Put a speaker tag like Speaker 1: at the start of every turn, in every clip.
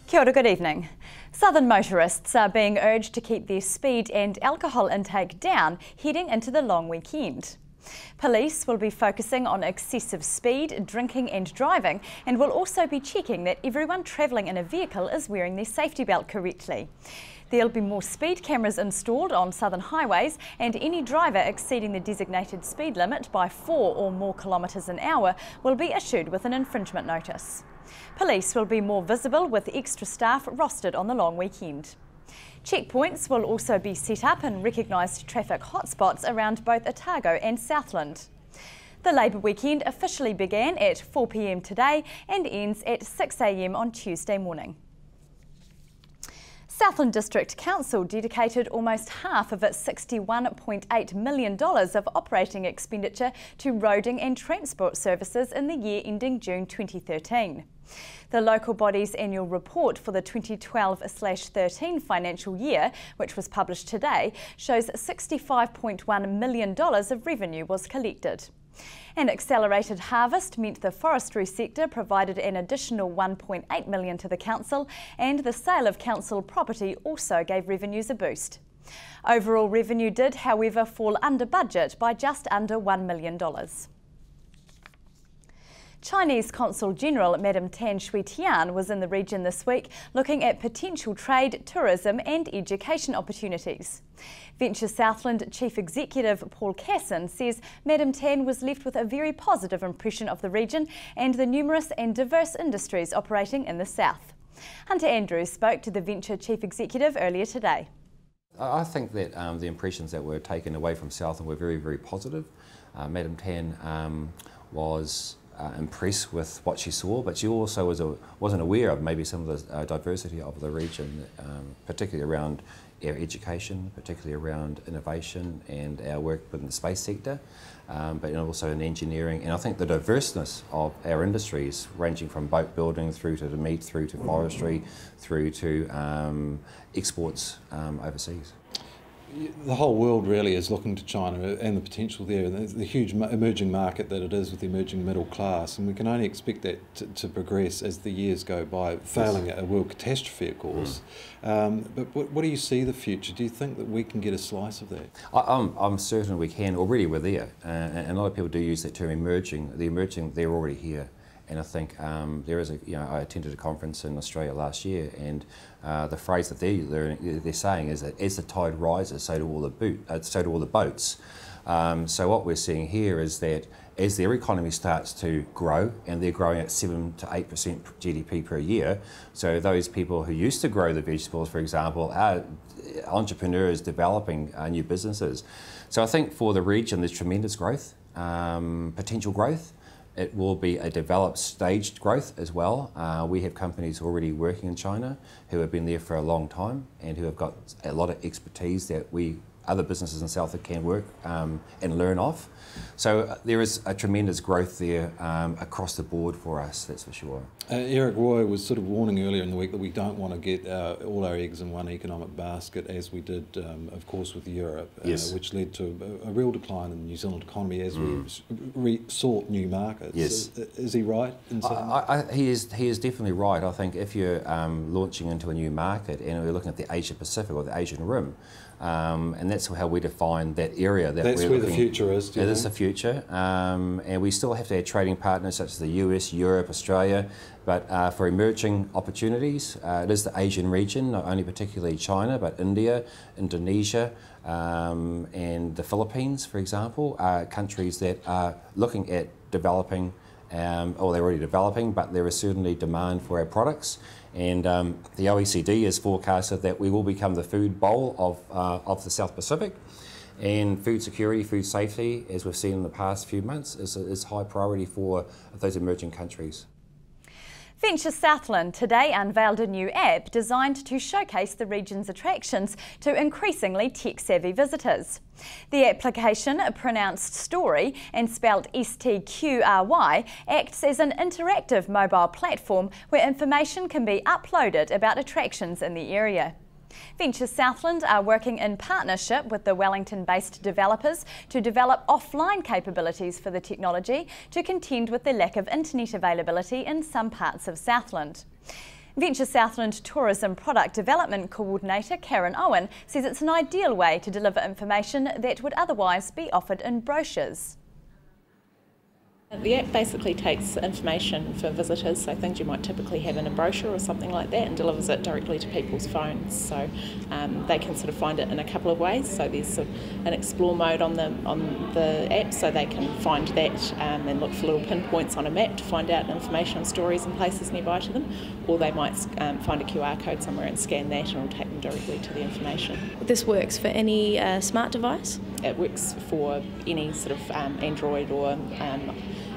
Speaker 1: Kia ora, good evening. Southern motorists are being urged to keep their speed and alcohol intake down heading into the long weekend. Police will be focusing on excessive speed, drinking and driving, and will also be checking that everyone travelling in a vehicle is wearing their safety belt correctly. There'll be more speed cameras installed on southern highways, and any driver exceeding the designated speed limit by 4 or more kilometres an hour will be issued with an infringement notice. Police will be more visible with extra staff rostered on the long weekend. Checkpoints will also be set up in recognised traffic hotspots around both Otago and Southland. The Labour weekend officially began at 4 p.m. today and ends at 6 a.m. on Tuesday morning. Southland District Council dedicated almost half of its $61.8 million of operating expenditure to roading and transport services in the year ending June 2013. The local body's annual report for the 2012/13 financial year, which was published today, shows $65.1 million of revenue was collected. An accelerated harvest meant the forestry sector provided an additional $1.8 million to the council, and the sale of council property also gave revenues a boost. Overall revenue did, however, fall under budget by just under $1 million. Chinese Consul General Madam Tan Shui-Tian was in the region this week looking at potential trade, tourism and education opportunities. Venture Southland Chief Executive Paul Casson says Madam Tan was left with a very positive impression of the region and the numerous and diverse industries operating in the south. Hunter Andrews spoke to the Venture Chief Executive earlier today.
Speaker 2: I think that the impressions that were taken away from Southland were very, very positive. Madam Tan was impressed with what she saw, but she also wasn't aware of maybe some of the diversity of the region, particularly around our education, particularly around innovation and our work within the space sector, but also in engineering. And I think the diverseness of our industries, ranging from boat building through to the meat, through to forestry, through to exports overseas.
Speaker 3: The whole world really is looking to China and the potential there, and the huge emerging market that it is with the emerging middle class, and we can only expect that to progress as the years go by, failing a world catastrophe of course. But what do you see the future? Do you think that we can get a slice of that?
Speaker 2: I'm certain we can. Already we're there, and a lot of people do use that term emerging. The emerging, they're already here. And I think there is I attended a conference in Australia last year, and the phrase that they're saying is that as the tide rises, so do all the boats. So what we're seeing here is that as their economy starts to grow, and they're growing at 7 to 8% GDP per year, so those people who used to grow the vegetables, for example, are entrepreneurs developing new businesses. So I think for the region there's tremendous growth, potential growth. It will be a developed, staged growth as well. We have companies already working in China who have been there for a long time and who have got a lot of expertise that other businesses in Southland can work and learn off. So there is a tremendous growth there across the board for us, that's for sure.
Speaker 3: Eric Roy was sort of warning earlier in the week that we don't want to get all our eggs in one economic basket, as we did, of course, with Europe,
Speaker 2: yes.
Speaker 3: Which led to a real decline in the New Zealand economy as we sought new markets.
Speaker 2: Yes.
Speaker 3: Is he right in saying
Speaker 2: he is definitely right. I think if you're launching into a new market, and we're looking at the Asia Pacific or the Asian Rim, and that's how we define that area.
Speaker 3: That's where the future is.
Speaker 2: It is the future, and we still have to have trading partners such as the US, Europe, Australia, but for emerging opportunities, it is the Asian region, not only particularly China, but India, Indonesia, and the Philippines, for example, are countries that are looking at developing, or they're already developing, but there is certainly demand for our products. And the OECD has forecasted that we will become the food bowl of the South Pacific. And food security, food safety, as we've seen in the past few months, is high priority for those emerging countries.
Speaker 1: Venture Southland today unveiled a new app designed to showcase the region's attractions to increasingly tech-savvy visitors. The application, pronounced Story and spelt STQRY, acts as an interactive mobile platform where information can be uploaded about attractions in the area. Venture Southland are working in partnership with the Wellington-based developers to develop offline capabilities for the technology to contend with the lack of internet availability in some parts of Southland. Venture Southland Tourism Product Development Coordinator Karen Owen says it's an ideal way to deliver information that would otherwise be offered in brochures.
Speaker 4: The app basically takes information for visitors, so things you might typically have in a brochure or something like that, and delivers it directly to people's phones. So they can sort of find it in a couple of ways. So there's sort of an explore mode on the app, so they can find that and look for little pinpoints on a map to find out information on stories and places nearby to them. Or they might find a QR code somewhere and scan that, and it'll take them directly to the information.
Speaker 5: This works for any smart device?
Speaker 4: It works for any sort of Android or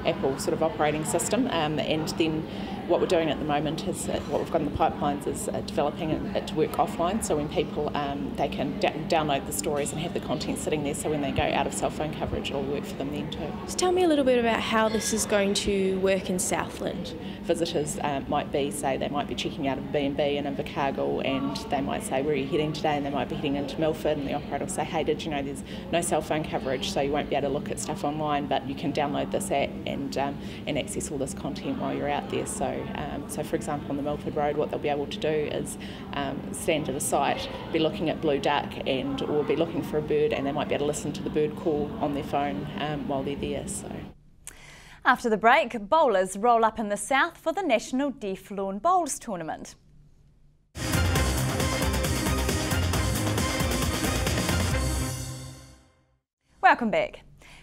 Speaker 4: Apple sort of operating system, and then what we're doing at the moment is what we've got in the pipelines is developing it to work offline, so when people they can download the stories and have the content sitting there, so when they go out of cell phone coverage it'll work for them then too.
Speaker 5: Just tell me a little bit about how this is going to work in Southland.
Speaker 4: Visitors might be checking out a B&B in Invercargill, and they might say, where are you heading today? And they might be heading into Milford, and the operator will say, hey, did you know there's no cell phone coverage, so you won't be able to look at stuff online, but you can download this app and access all this content while you're out there. So for example, on the Milford Road, what they'll be able to do is stand at a site, be looking at blue duck or be looking for a bird, and they might be able to listen to the bird call on their phone while they're there. So.
Speaker 1: After the break, bowlers roll up in the south for the National Deaf Lawn Bowls Tournament. Welcome back.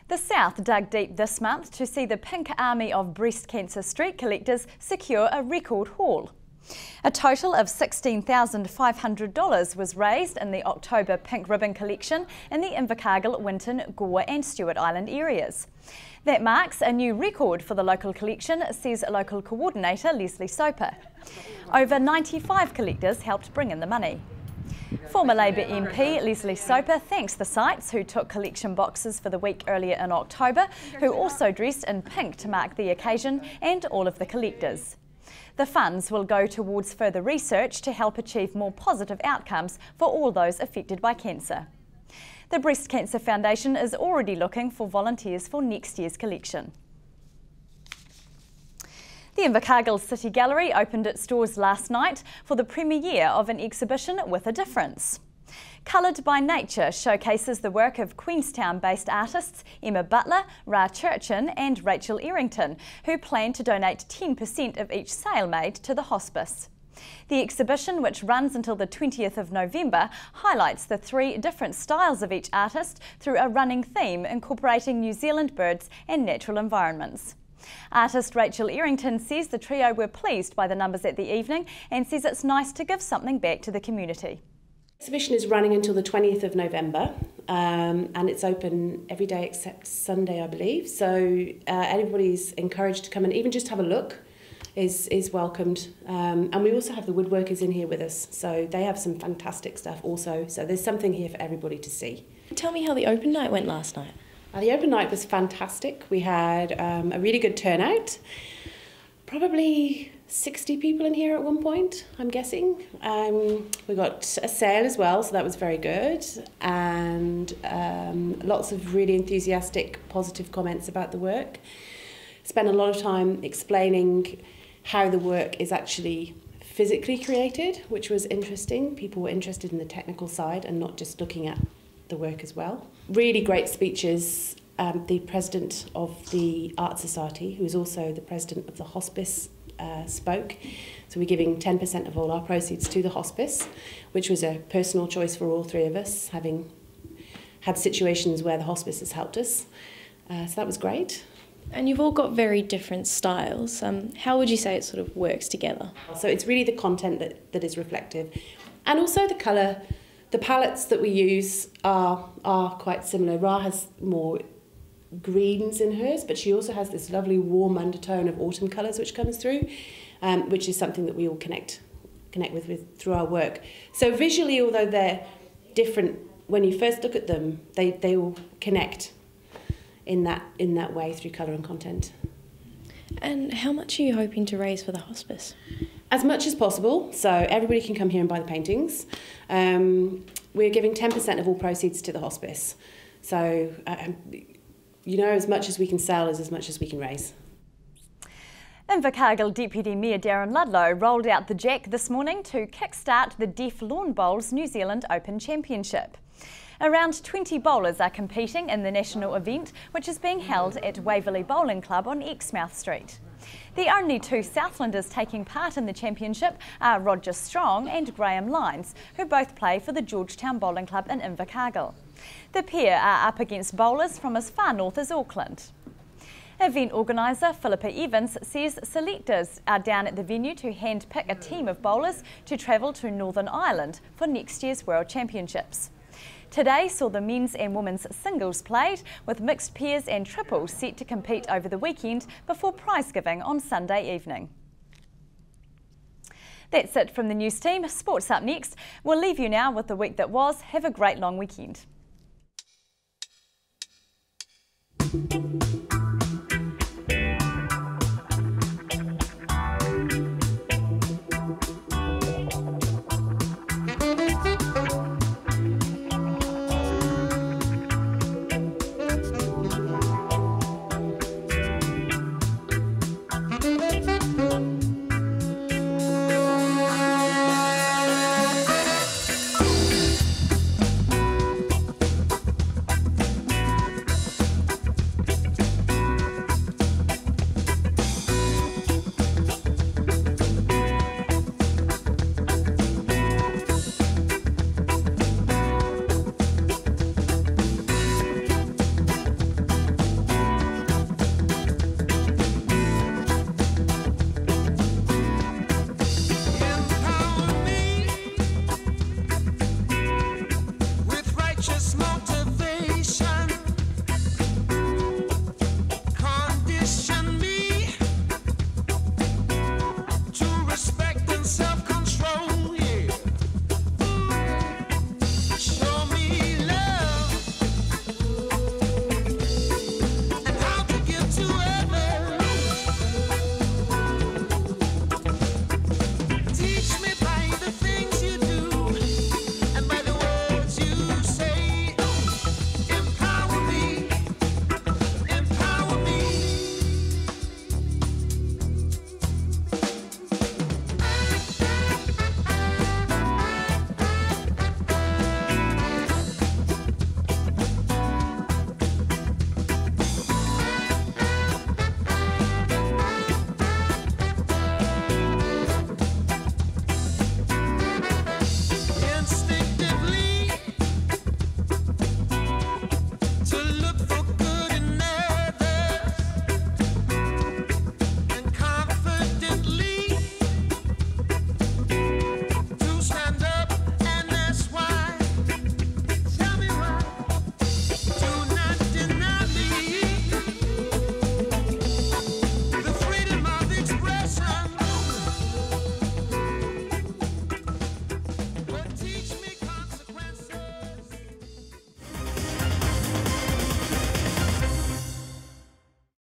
Speaker 1: The South dug deep this month to see the Pink Army of Breast Cancer Street Collectors secure a record haul. A total of $16,500 was raised in the October Pink Ribbon collection in the Invercargill, Winton, Gore and Stewart Island areas. That marks a new record for the local collection, says local coordinator Leslie Soper. Over 95 collectors helped bring in the money. Former Labour MP Leslie Soper thanks the sites who took collection boxes for the week earlier in October, who also dressed in pink to mark the occasion, and all of the collectors. The funds will go towards further research to help achieve more positive outcomes for all those affected by cancer. The Breast Cancer Foundation is already looking for volunteers for next year's collection. The Invercargill City Gallery opened its doors last night for the premiere of an exhibition with a difference. Coloured by Nature showcases the work of Queenstown-based artists Emma Butler, Ra Churchin and Rachel Errington, who plan to donate 10% of each sale made to the hospice. The exhibition, which runs until the 20th of November, highlights the 3 different styles of each artist through a running theme incorporating New Zealand birds and natural environments. Artist Rachel Errington says the trio were pleased by the numbers at the evening and says it's nice to give something back to the community.
Speaker 6: The exhibition is running until the 20th of November and it's open every day except Sunday, I believe. So anybody's encouraged to come and even just have a look is welcomed. And we also have the woodworkers in here with us, so they have some fantastic stuff also. So there's something here for everybody to see.
Speaker 5: Tell me how the open night went last night.
Speaker 6: The open night was fantastic. We had a really good turnout. Probably 60 people in here at one point, I'm guessing. We got a sale as well, so that was very good. And lots of really enthusiastic, positive comments about the work. Spent a lot of time explaining how the work is actually physically created, which was interesting. People were interested in the technical side and not just looking at the work as well. Really great speeches. The president of the Art Society, who is also the president of the hospice, spoke. So we're giving 10% of all our proceeds to the hospice, which was a personal choice for all 3 of us, having had situations where the hospice has helped us. So that was great.
Speaker 5: And you've all got very different styles. How would you say it sort of works together?
Speaker 6: So it's really the content that is reflective. And also the colour. The palettes that we use are quite similar. Ra has more greens in hers, but she also has this lovely warm undertone of autumn colours which comes through, which is something that we all connect with through our work. So visually, although they're different, when you first look at them, they all connect in that way through colour and content.
Speaker 5: And how much are you hoping to raise for the hospice?
Speaker 6: As much as possible, so everybody can come here and buy the paintings. We're giving 10% of all proceeds to the hospice. So, as much as we can sell is as much as we can raise.
Speaker 1: Invercargill Deputy Mayor Darren Ludlow rolled out the jack this morning to kickstart the Deaf Lawn Bowls New Zealand Open Championship. Around 20 bowlers are competing in the national event, which is being held at Waverley Bowling Club on Exmouth Street. The only two Southlanders taking part in the championship are Roger Strong and Graham Lyons, who both play for the Georgetown Bowling Club in Invercargill. The pair are up against bowlers from as far north as Auckland. Event organiser Philippa Evans says selectors are down at the venue to hand-pick a team of bowlers to travel to Northern Ireland for next year's World Championships. Today saw the men's and women's singles played, with mixed pairs and triples set to compete over the weekend before prize giving on Sunday evening. That's it from the news team. Sports up next. We'll leave you now with the week that was. Have a great long weekend.